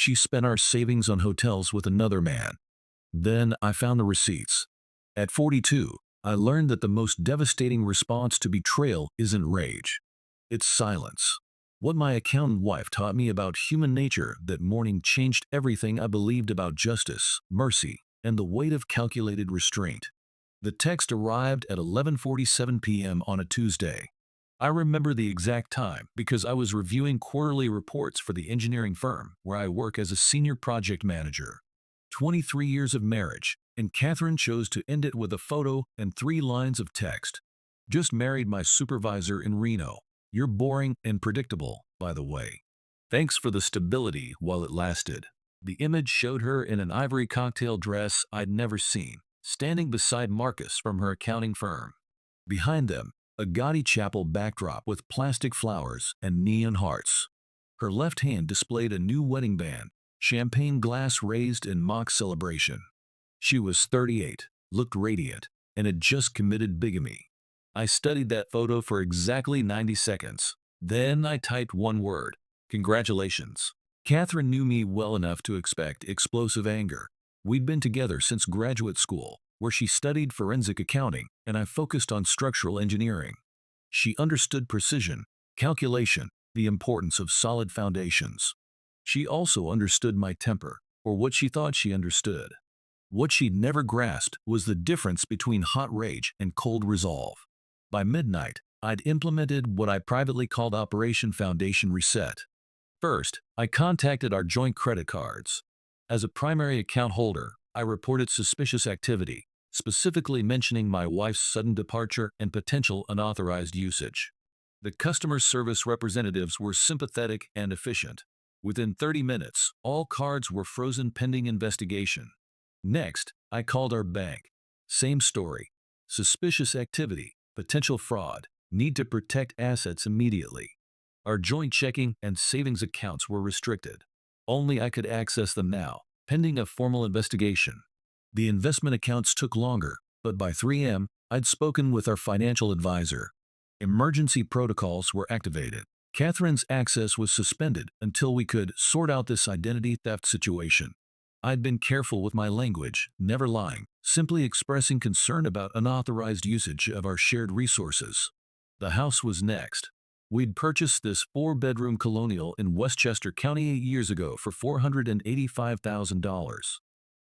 She spent our savings on hotels with another man. Then I found the receipts. At 42, I learned that the most devastating response to betrayal isn't rage. It's silence. What my accountant wife taught me about human nature that morning changed everything I believed about justice, mercy, and the weight of calculated restraint. The text arrived at 11:47 p.m. on a Tuesday. I remember the exact time because I was reviewing quarterly reports for the engineering firm where I work as a senior project manager. 23 years of marriage, and Catherine chose to end it with a photo and 3 lines of text. Just married my supervisor in Reno. You're boring and predictable, by the way. Thanks for the stability while it lasted. The image showed her in an ivory cocktail dress I'd never seen, standing beside Marcus from her accounting firm. Behind them, a gaudy chapel backdrop with plastic flowers and neon hearts. Her left hand displayed a new wedding band, champagne glass raised in mock celebration. She was 38, looked radiant, and had just committed bigamy. I studied that photo for exactly 90 seconds. Then I typed one word: congratulations. Catherine knew me well enough to expect explosive anger. We'd been together since graduate school, where she studied forensic accounting and I focused on structural engineering. She understood precision, calculation, the importance of solid foundations. She also understood my temper, or what she thought she understood. What she'd never grasped was the difference between hot rage and cold resolve. By midnight, I'd implemented what I privately called Operation Foundation Reset. First, I contacted our joint credit cards. As a primary account holder, I reported suspicious activity, specifically mentioning my wife's sudden departure and potential unauthorized usage. The customer service representatives were sympathetic and efficient. Within 30 minutes, all cards were frozen pending investigation. Next, I called our bank. Same story. Suspicious activity, potential fraud, need to protect assets immediately. Our joint checking and savings accounts were restricted. Only I could access them now, pending a formal investigation. The investment accounts took longer, but by 3 a.m., I'd spoken with our financial advisor. Emergency protocols were activated. Catherine's access was suspended until we could sort out this identity theft situation. I'd been careful with my language, never lying, simply expressing concern about unauthorized usage of our shared resources. The house was next. We'd purchased this 4-bedroom colonial in Westchester County 8 years ago for $485,000.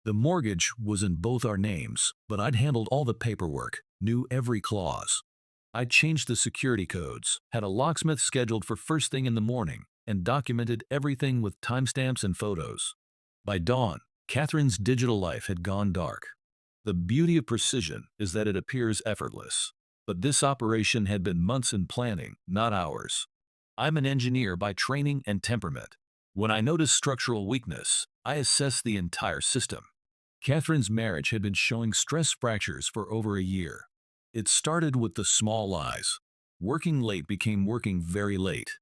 The mortgage was in both our names, but I'd handled all the paperwork, knew every clause. I'd changed the security codes, had a locksmith scheduled for first thing in the morning, and documented everything with timestamps and photos. By dawn, Catherine's digital life had gone dark. The beauty of precision is that it appears effortless. But this operation had been months in planning, not hours. I'm an engineer by training and temperament. When I noticed structural weakness, I assessed the entire system. Catherine's marriage had been showing stress fractures for over a year. It started with the small lies. Working late became working very late.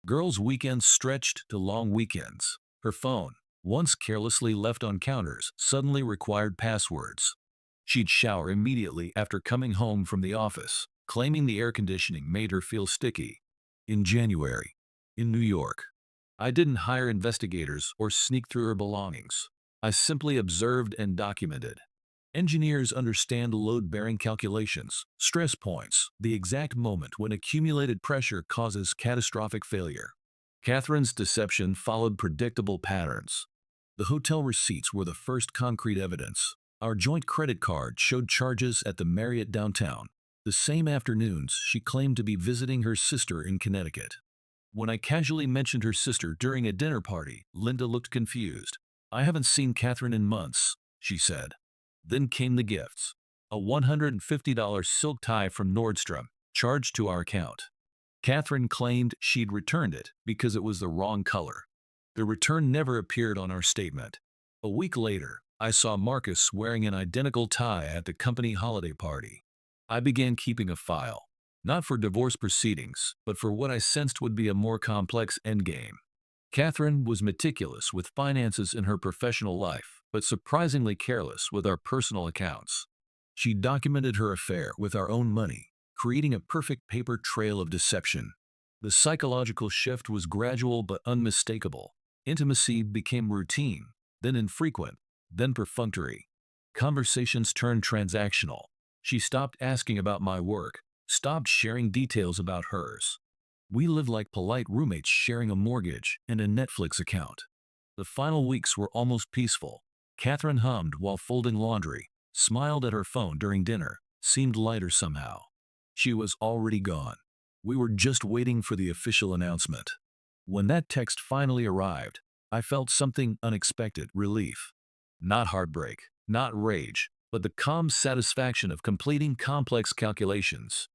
Girls' weekends stretched to long weekends. Her phone, once carelessly left on counters, suddenly required passwords. She'd shower immediately after coming home from the office, claiming the air conditioning made her feel sticky. In January, in New York, I didn't hire investigators or sneak through her belongings. I simply observed and documented. Engineers understand load-bearing calculations, stress points, the exact moment when accumulated pressure causes catastrophic failure. Catherine's deception followed predictable patterns. The hotel receipts were the first concrete evidence. Our joint credit card showed charges at the Marriott downtown, the same afternoons she claimed to be visiting her sister in Connecticut. When I casually mentioned her sister during a dinner party, Linda looked confused. "I haven't seen Catherine in months," she said. Then came the gifts. A $150 silk tie from Nordstrom, charged to our account. Catherine claimed she'd returned it because it was the wrong color. The return never appeared on our statement. A week later, I saw Marcus wearing an identical tie at the company holiday party. I began keeping a file, not for divorce proceedings, but for what I sensed would be a more complex endgame. Catherine was meticulous with finances in her professional life, but surprisingly careless with our personal accounts. She documented her affair with our own money, creating a perfect paper trail of deception. The psychological shift was gradual but unmistakable. Intimacy became routine, then infrequent, then perfunctory. Conversations turned transactional. She stopped asking about my work, stopped sharing details about hers. We lived like polite roommates sharing a mortgage and a Netflix account. The final weeks were almost peaceful. Catherine hummed while folding laundry, smiled at her phone during dinner, seemed lighter somehow. She was already gone. We were just waiting for the official announcement. When that text finally arrived, I felt something unexpected: relief. Not heartbreak, not rage, but the calm satisfaction of completing complex calculations.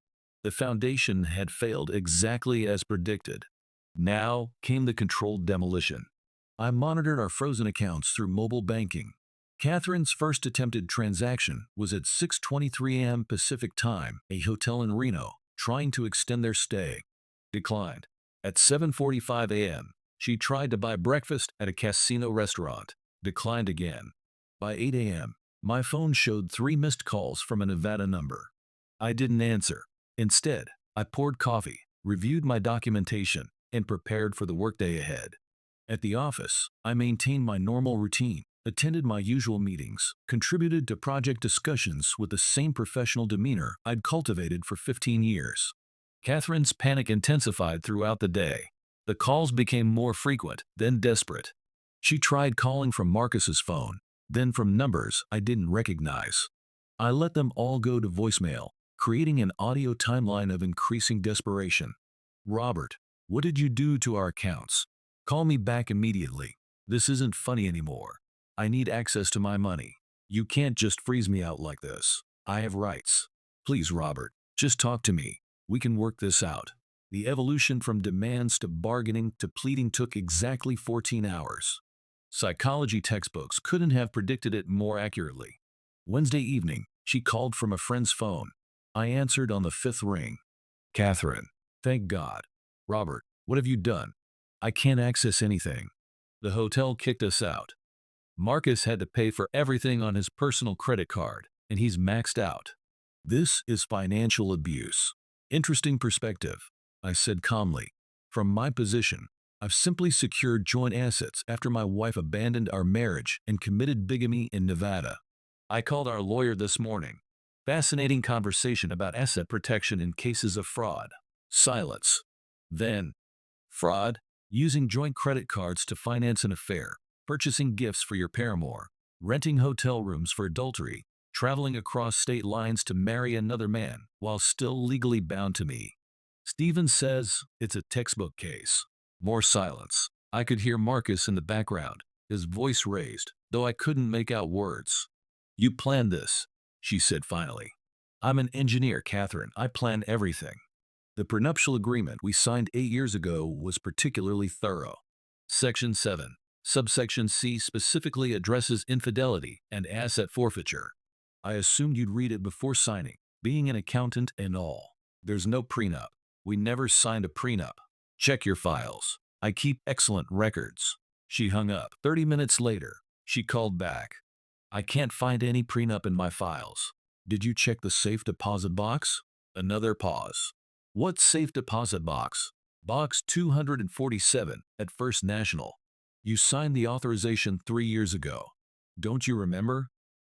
The foundation had failed exactly as predicted. Now came the controlled demolition. I monitored our frozen accounts through mobile banking. Catherine's first attempted transaction was at 6:23 a.m. Pacific Time, a hotel in Reno, trying to extend their stay. Declined. At 7:45 a.m., she tried to buy breakfast at a casino restaurant. Declined again. By 8 a.m., my phone showed 3 missed calls from a Nevada number. I didn't answer. Instead, I poured coffee, reviewed my documentation, and prepared for the workday ahead. At the office, I maintained my normal routine, attended my usual meetings, contributed to project discussions with the same professional demeanor I'd cultivated for 15 years. Catherine's panic intensified throughout the day. The calls became more frequent, then desperate. She tried calling from Marcus's phone, then from numbers I didn't recognize. I let them all go to voicemail, creating an audio timeline of increasing desperation. "Robert, what did you do to our accounts? Call me back immediately. This isn't funny anymore. I need access to my money. You can't just freeze me out like this. I have rights. Please, Robert, just talk to me. We can work this out." The evolution from demands to bargaining to pleading took exactly 14 hours. Psychology textbooks couldn't have predicted it more accurately. Wednesday evening, she called from a friend's phone. I answered on the fifth ring. "Catherine, thank God." "Robert, what have you done?" "I can't access anything. The hotel kicked us out. Marcus had to pay for everything on his personal credit card, and he's maxed out. This is financial abuse." "Interesting perspective," I said calmly. "From my position, I've simply secured joint assets after my wife abandoned our marriage and committed bigamy in Nevada. I called our lawyer this morning. Fascinating conversation about asset protection in cases of fraud." Silence. Then, "Fraud? Using joint credit cards to finance an affair, purchasing gifts for your paramour, renting hotel rooms for adultery, traveling across state lines to marry another man while still legally bound to me. Stephen says it's a textbook case." More silence. I could hear Marcus in the background, his voice raised, though I couldn't make out words. "You planned this," she said finally. "I'm an engineer, Catherine. I plan everything." The prenuptial agreement we signed 8 years ago was particularly thorough. Section 7, subsection C specifically addresses infidelity and asset forfeiture. I assumed you'd read it before signing, being an accountant and all. There's no prenup. We never signed a prenup. Check your files. I keep excellent records. She hung up. 30 minutes later, she called back. "I can't find any prenup in my files." "Did you check the safe deposit box?" Another pause. "What safe deposit box?" "Box 247 at First National. You signed the authorization 3 years ago. Don't you remember?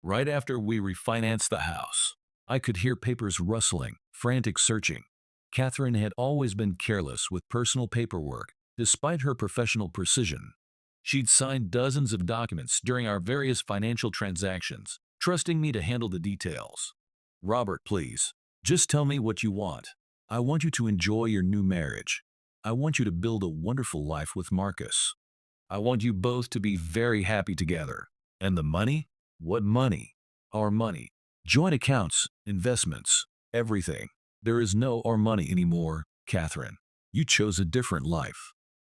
Right after we refinanced the house." I could hear papers rustling, frantic searching. Catherine had always been careless with personal paperwork, despite her professional precision. She'd signed dozens of documents during our various financial transactions, trusting me to handle the details. "Robert, please, just tell me what you want. I want you to enjoy your new marriage. I want you to build a wonderful life with Marcus. I want you both to be very happy together. And the money? What money? Our money. Joint accounts, investments, everything. There is no our money anymore, Catherine. You chose a different life.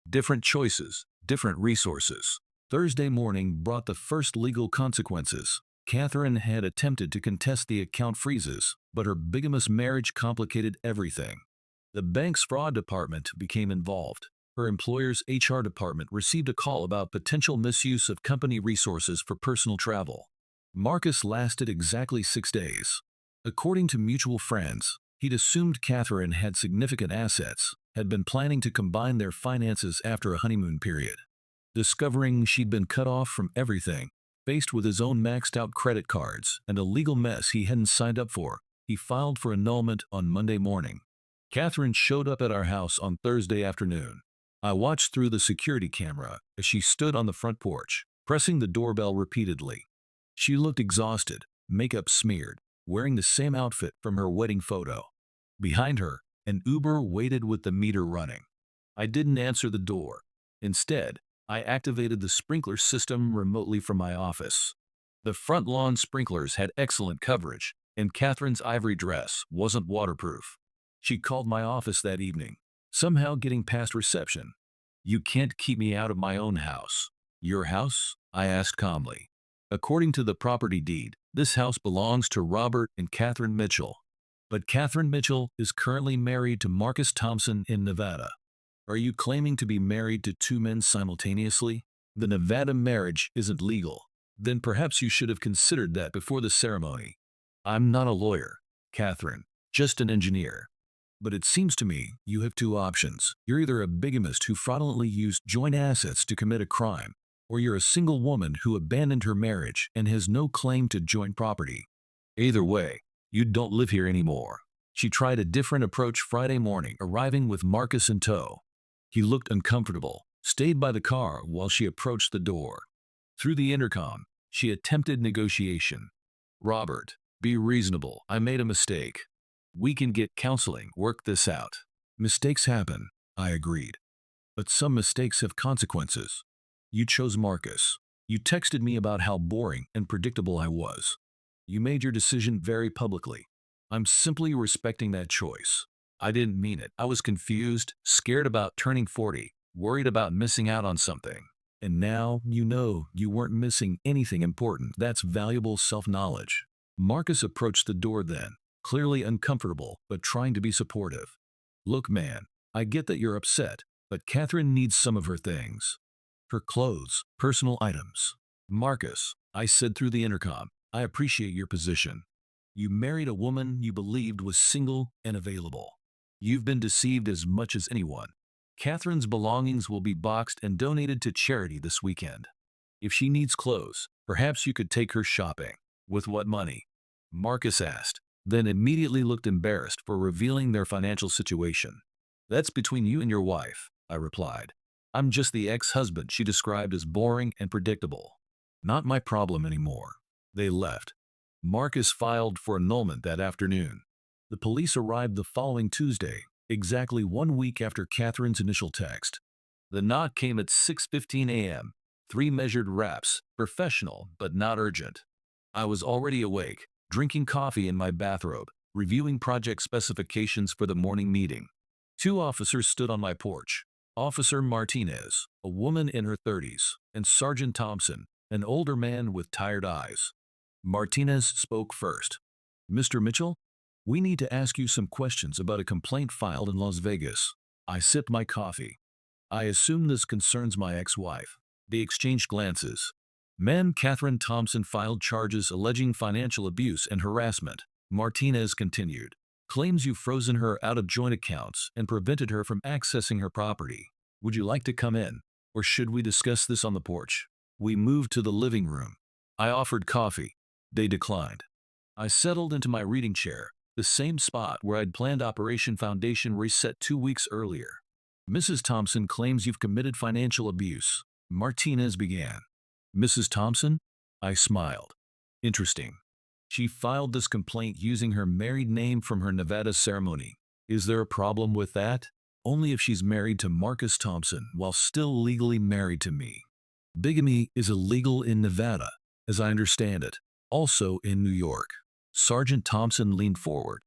Different choices, different resources." Thursday morning brought the first legal consequences. Catherine had attempted to contest the account freezes, but her bigamous marriage complicated everything. The bank's fraud department became involved. Her employer's HR department received a call about potential misuse of company resources for personal travel. Marcus lasted exactly 6 days. According to mutual friends, he'd assumed Catherine had significant assets, had been planning to combine their finances after a honeymoon period. Discovering she'd been cut off from everything, faced with his own maxed-out credit cards and a legal mess he hadn't signed up for, he filed for annulment on Monday morning. Catherine showed up at our house on Thursday afternoon. I watched through the security camera as she stood on the front porch, pressing the doorbell repeatedly. She looked exhausted, makeup smeared, wearing the same outfit from her wedding photo. Behind her, an Uber waited with the meter running. I didn't answer the door. Instead, I activated the sprinkler system remotely from my office. The front lawn sprinklers had excellent coverage, and Catherine's ivory dress wasn't waterproof. She called my office that evening, somehow getting past reception. "You can't keep me out of my own house." "Your house?" I asked calmly. "According to the property deed, this house belongs to Robert and Catherine Mitchell. But Catherine Mitchell is currently married to Marcus Thompson in Nevada." "Are you claiming to be married to two men simultaneously?" "The Nevada marriage isn't legal." "Then perhaps you should have considered that before the ceremony." "I'm not a lawyer, Catherine, just an engineer." "But it seems to me you have two options. You're either a bigamist who fraudulently used joint assets to commit a crime, or you're a single woman who abandoned her marriage and has no claim to joint property. Either way, you don't live here anymore." She tried a different approach Friday morning, arriving with Marcus in tow. He looked uncomfortable, stayed by the car while she approached the door. Through the intercom, she attempted negotiation. "Robert, be reasonable. I made a mistake. We can get counseling, work this out." "Mistakes happen," I agreed. "But some mistakes have consequences. You chose Marcus. You texted me about how boring and predictable I was. You made your decision very publicly. I'm simply respecting that choice." "I didn't mean it. I was confused, scared about turning 40, worried about missing out on something." "And now you know you weren't missing anything important. That's valuable self-knowledge." Marcus approached the door then, clearly uncomfortable but trying to be supportive. "Look, man, I get that you're upset, but Catherine needs some of her things. Her clothes, personal items." "Marcus," I said through the intercom, "I appreciate your position. You married a woman you believed was single and available. You've been deceived as much as anyone. Catherine's belongings will be boxed and donated to charity this weekend. If she needs clothes, perhaps you could take her shopping." "With what money?" Marcus asked, then immediately looked embarrassed for revealing their financial situation. "That's between you and your wife," I replied. "I'm just the ex-husband she described as boring and predictable. Not my problem anymore." They left. Marcus filed for annulment that afternoon. The police arrived the following Tuesday, exactly 1 week after Catherine's initial text. The knock came at 6:15 a.m., 3 measured raps, professional but not urgent. I was already awake, drinking coffee in my bathrobe, reviewing project specifications for the morning meeting. 2 officers stood on my porch. Officer Martinez, a woman in her 30s, and Sergeant Thompson, an older man with tired eyes. Martinez spoke first. "Mr. Mitchell, we need to ask you some questions about a complaint filed in Las Vegas." I sipped my coffee. "I assume this concerns my ex-wife." They exchanged glances. "Ma'am, Catherine Thompson filed charges alleging financial abuse and harassment," Martinez continued. "Claims you've frozen her out of joint accounts and prevented her from accessing her property. Would you like to come in, or should we discuss this on the porch?" We moved to the living room. I offered coffee. They declined. I settled into my reading chair, the same spot where I'd planned Operation Foundation Reset 2 weeks earlier. "Mrs. Thompson claims you've committed financial abuse," Martinez began. "Mrs. Thompson?" I smiled. "Interesting. She filed this complaint using her married name from her Nevada ceremony. Is there a problem with that?" "Only if she's married to Marcus Thompson while still legally married to me. Bigamy is illegal in Nevada, as I understand it, also in New York." Sergeant Thompson leaned forward.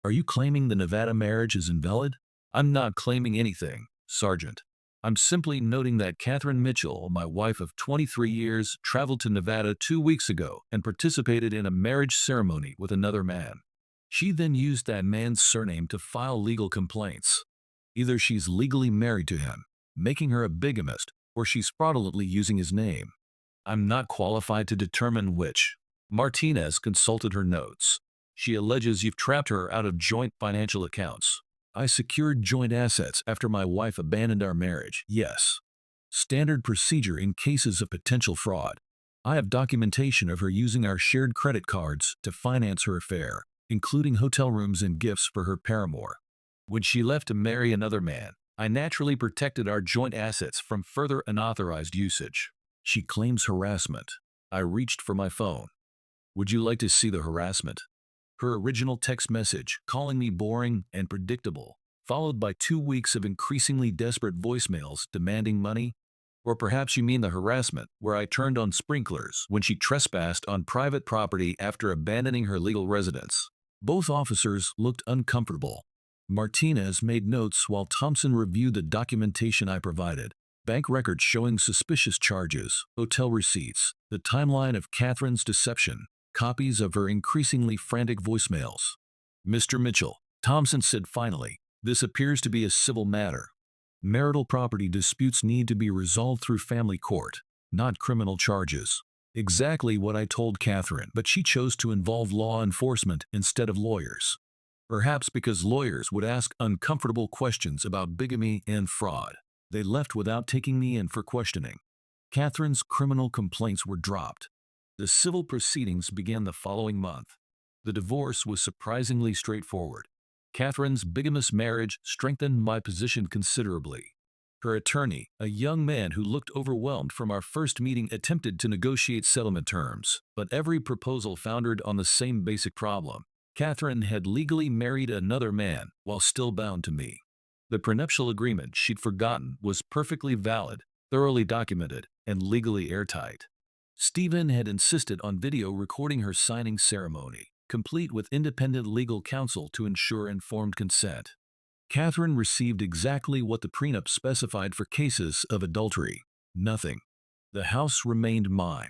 "Are you claiming the Nevada marriage is invalid?" "I'm not claiming anything, Sergeant. I'm simply noting that Catherine Mitchell, my wife of 23 years, traveled to Nevada 2 weeks ago and participated in a marriage ceremony with another man. She then used that man's surname to file legal complaints. Either she's legally married to him, making her a bigamist, or she's fraudulently using his name. I'm not qualified to determine which." Martinez consulted her notes. "She alleges you've trapped her out of joint financial accounts." "I secured joint assets after my wife abandoned our marriage, yes." Standard procedure in cases of potential fraud. I have documentation of her using our shared credit cards to finance her affair, including hotel rooms and gifts for her paramour. When she left to marry another man, I naturally protected our joint assets from further unauthorized usage. She claims harassment. I reached for my phone. Would you like to see the harassment? Her original text message, calling me boring and predictable, followed by 2 weeks of increasingly desperate voicemails demanding money? Or perhaps you mean the harassment where I turned on sprinklers when she trespassed on private property after abandoning her legal residence. Both officers looked uncomfortable. Martinez made notes while Thompson reviewed the documentation I provided. Bank records showing suspicious charges, hotel receipts, the timeline of Catherine's deception, copies of her increasingly frantic voicemails. Mr. Mitchell, Thompson said finally, this appears to be a civil matter. Marital property disputes need to be resolved through family court, not criminal charges. Exactly what I told Catherine, but she chose to involve law enforcement instead of lawyers. Perhaps because lawyers would ask uncomfortable questions about bigamy and fraud. They left without taking me in for questioning. Catherine's criminal complaints were dropped. The civil proceedings began the following month. The divorce was surprisingly straightforward. Catherine's bigamous marriage strengthened my position considerably. Her attorney, a young man who looked overwhelmed from our first meeting, attempted to negotiate settlement terms, but every proposal foundered on the same basic problem. Catherine had legally married another man while still bound to me. The prenuptial agreement she'd forgotten was perfectly valid, thoroughly documented, and legally airtight. Stephen had insisted on video recording her signing ceremony, complete with independent legal counsel to ensure informed consent. Catherine received exactly what the prenup specified for cases of adultery: nothing. The house remained mine.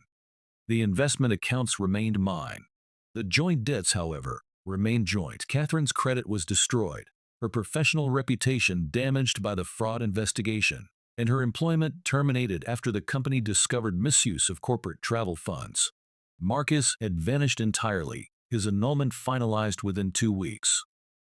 The investment accounts remained mine. The joint debts, however, remained joint. Catherine's credit was destroyed, her professional reputation damaged by the fraud investigation, and her employment terminated after the company discovered misuse of corporate travel funds. Marcus had vanished entirely, his annulment finalized within 2 weeks.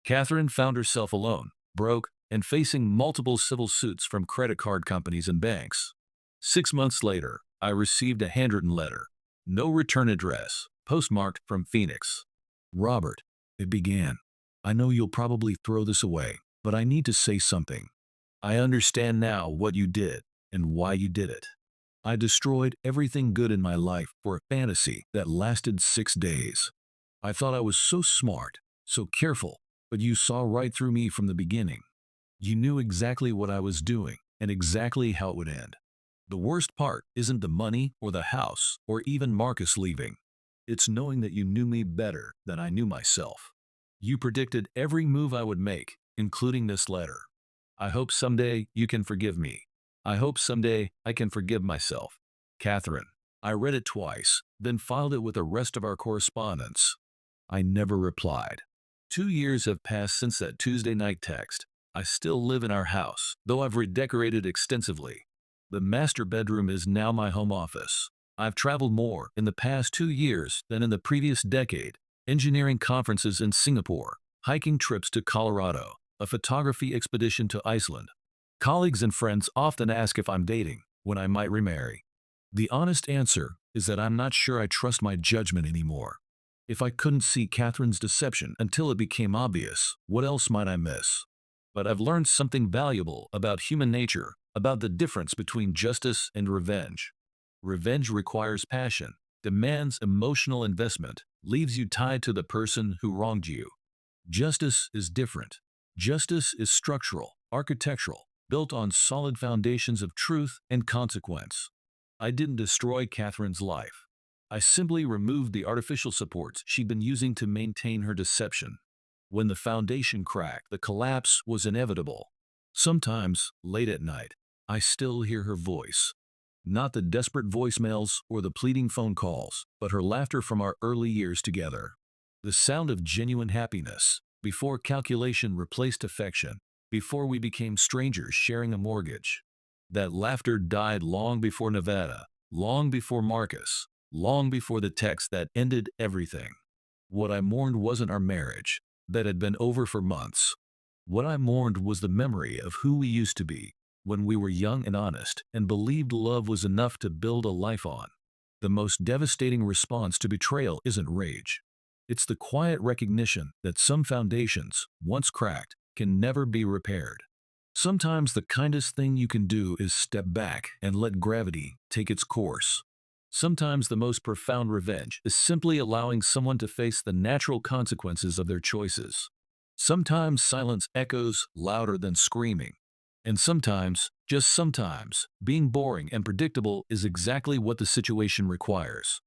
Catherine found herself alone, broke, and facing multiple civil suits from credit card companies and banks. 6 months later, I received a handwritten letter. No return address, postmarked from Phoenix. Robert, it began. I know you'll probably throw this away, but I need to say something. I understand now what you did and why you did it. I destroyed everything good in my life for a fantasy that lasted 6 days. I thought I was so smart, so careful, but you saw right through me from the beginning. You knew exactly what I was doing and exactly how it would end. The worst part isn't the money or the house or even Marcus leaving. It's knowing that you knew me better than I knew myself. You predicted every move I would make, including this letter. I hope someday you can forgive me. I hope someday I can forgive myself. Catherine. I read it twice, then filed it with the rest of our correspondence. I never replied. 2 years have passed since that Tuesday night text. I still live in our house, though I've redecorated extensively. The master bedroom is now my home office. I've traveled more in the past 2 years than in the previous decade. Engineering conferences in Singapore, hiking trips to Colorado, a photography expedition to Iceland. Colleagues and friends often ask if I'm dating, when I might remarry. The honest answer is that I'm not sure I trust my judgment anymore. If I couldn't see Catherine's deception until it became obvious, what else might I miss? But I've learned something valuable about human nature, about the difference between justice and revenge. Revenge requires passion, demands emotional investment, leaves you tied to the person who wronged you. Justice is different. Justice is structural, architectural, built on solid foundations of truth and consequence. I didn't destroy Catherine's life. I simply removed the artificial supports she'd been using to maintain her deception. When the foundation cracked, the collapse was inevitable. Sometimes, late at night, I still hear her voice. Not the desperate voicemails or the pleading phone calls, but her laughter from our early years together. The sound of genuine happiness, before calculation replaced affection, before we became strangers sharing a mortgage. That laughter died long before Nevada, long before Marcus, long before the text that ended everything. What I mourned wasn't our marriage, that had been over for months. What I mourned was the memory of who we used to be, when we were young and honest and believed love was enough to build a life on. The most devastating response to betrayal isn't rage. It's the quiet recognition that some foundations, once cracked, can never be repaired. Sometimes the kindest thing you can do is step back and let gravity take its course. Sometimes the most profound revenge is simply allowing someone to face the natural consequences of their choices. Sometimes silence echoes louder than screaming. And sometimes, just sometimes, being boring and predictable is exactly what the situation requires.